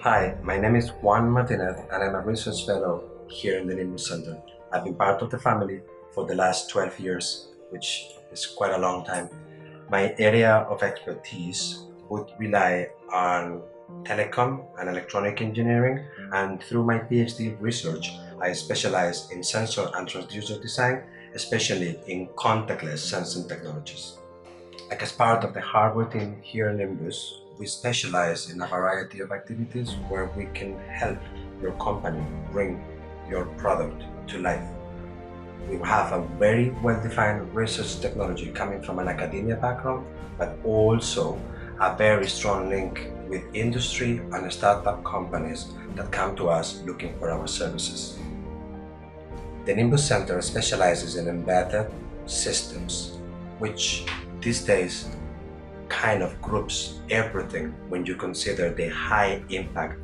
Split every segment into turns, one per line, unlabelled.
Hi, my name is Juan Martinez and I'm a research fellow here in the Nimbus Center. I've been part of the family for the last 12 years, which is quite a long time. My area of expertise would rely on telecom and electronic engineering, and through my PhD research, I specialize in sensor and transducer design, especially in contactless sensing technologies. Like as part of the hardware team here in Nimbus, we specialize in a variety of activities where we can help your company bring your product to life. We have a very well-defined research technology coming from an academia background, but also a very strong link with industry and startup companies that come to us looking for our services. The Nimbus Center specializes in embedded systems, which these days kind of groups everything when you consider the high impact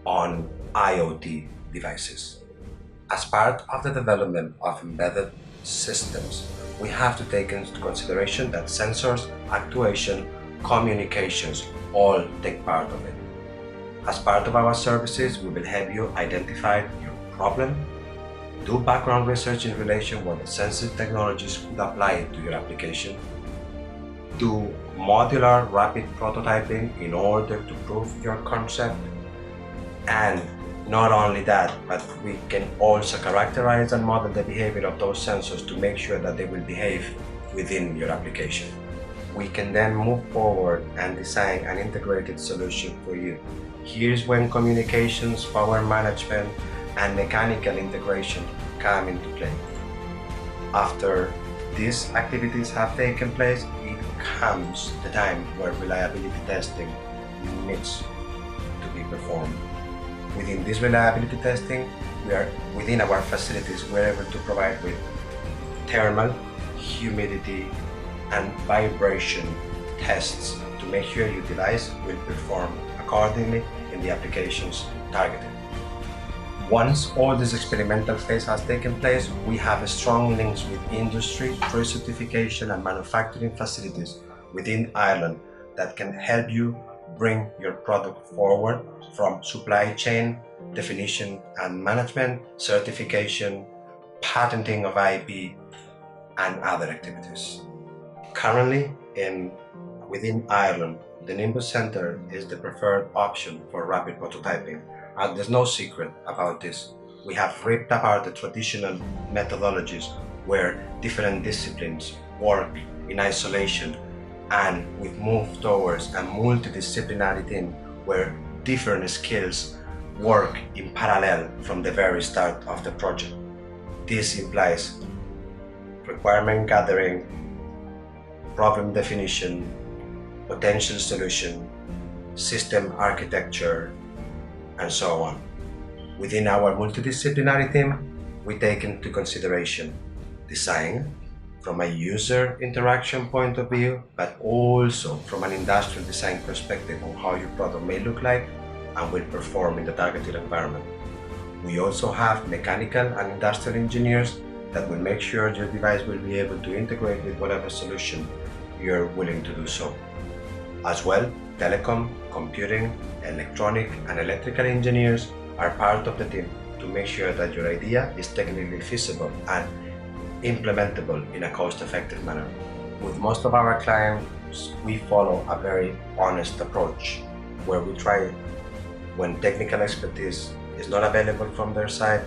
on IoT devices. As part of the development of embedded systems, we have to take into consideration that sensors, actuation, communications all take part of it. As part of our services, we will help you identify your problem, do background research in relation with the sensitive technologies could apply to your application, do modular rapid prototyping in order to prove your concept, and not only that, but we can also characterize and model the behavior of those sensors to make sure that they will behave within your application. We can then move forward and design an integrated solution for you. Here's when communications, power management, and mechanical integration come into play. After these activities have taken place, it comes the time where reliability testing needs to be performed. Within this reliability testing, we are within our facilities, we're able to provide with thermal, humidity, and vibration tests to make sure your device will perform accordingly in the applications targeted. Once all this experimental phase has taken place, we have strong links with industry, pre-certification and manufacturing facilities within Ireland that can help you bring your product forward from supply chain, definition and management, certification, patenting of IP, and other activities. Currently, within Ireland, the Nimbus Center is the preferred option for rapid prototyping, and there's no secret about this. We have ripped apart the traditional methodologies where different disciplines work in isolation, and we've moved towards a multidisciplinary team where different skills work in parallel from the very start of the project. This implies requirement gathering, problem definition, potential solution, system architecture, and so on. Within our multidisciplinary team, we take into consideration design from a user interaction point of view, but also from an industrial design perspective on how your product may look like and will perform in the targeted environment. We also have mechanical and industrial engineers that will make sure your device will be able to integrate with whatever solution you're willing to do so. As well, telecom, computing, electronic and electrical engineers are part of the team to make sure that your idea is technically feasible and implementable in a cost-effective manner. With most of our clients, we follow a very honest approach where we try, when technical expertise is not available from their side,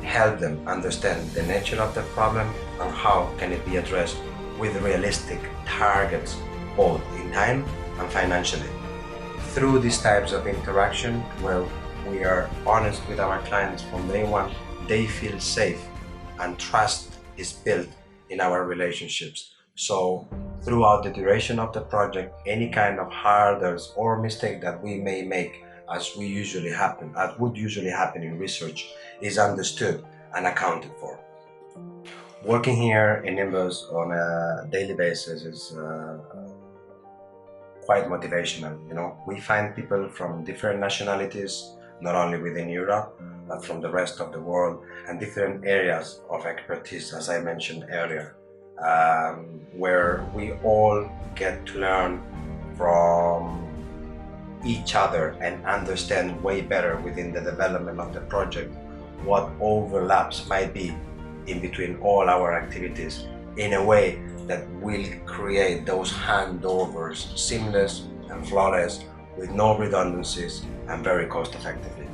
help them understand the nature of the problem and how can it be addressed with realistic targets both in time and financially. Through these types of interaction where we are honest with our clients from day one, they feel safe and trust is built in our relationships. So throughout the duration of the project, any kind of hurdles or mistake that we may make as would usually happen in research is understood and accounted for. Working here in Nimbus on a daily basis is quite motivational. We find people from different nationalities, not only within Europe, but from the rest of the world, and different areas of expertise, as I mentioned earlier, where we all get to learn from each other and understand way better within the development of the project what overlaps might be in between all our activities in a way that will create those handovers seamless and flawless with no redundancies and very cost effectively.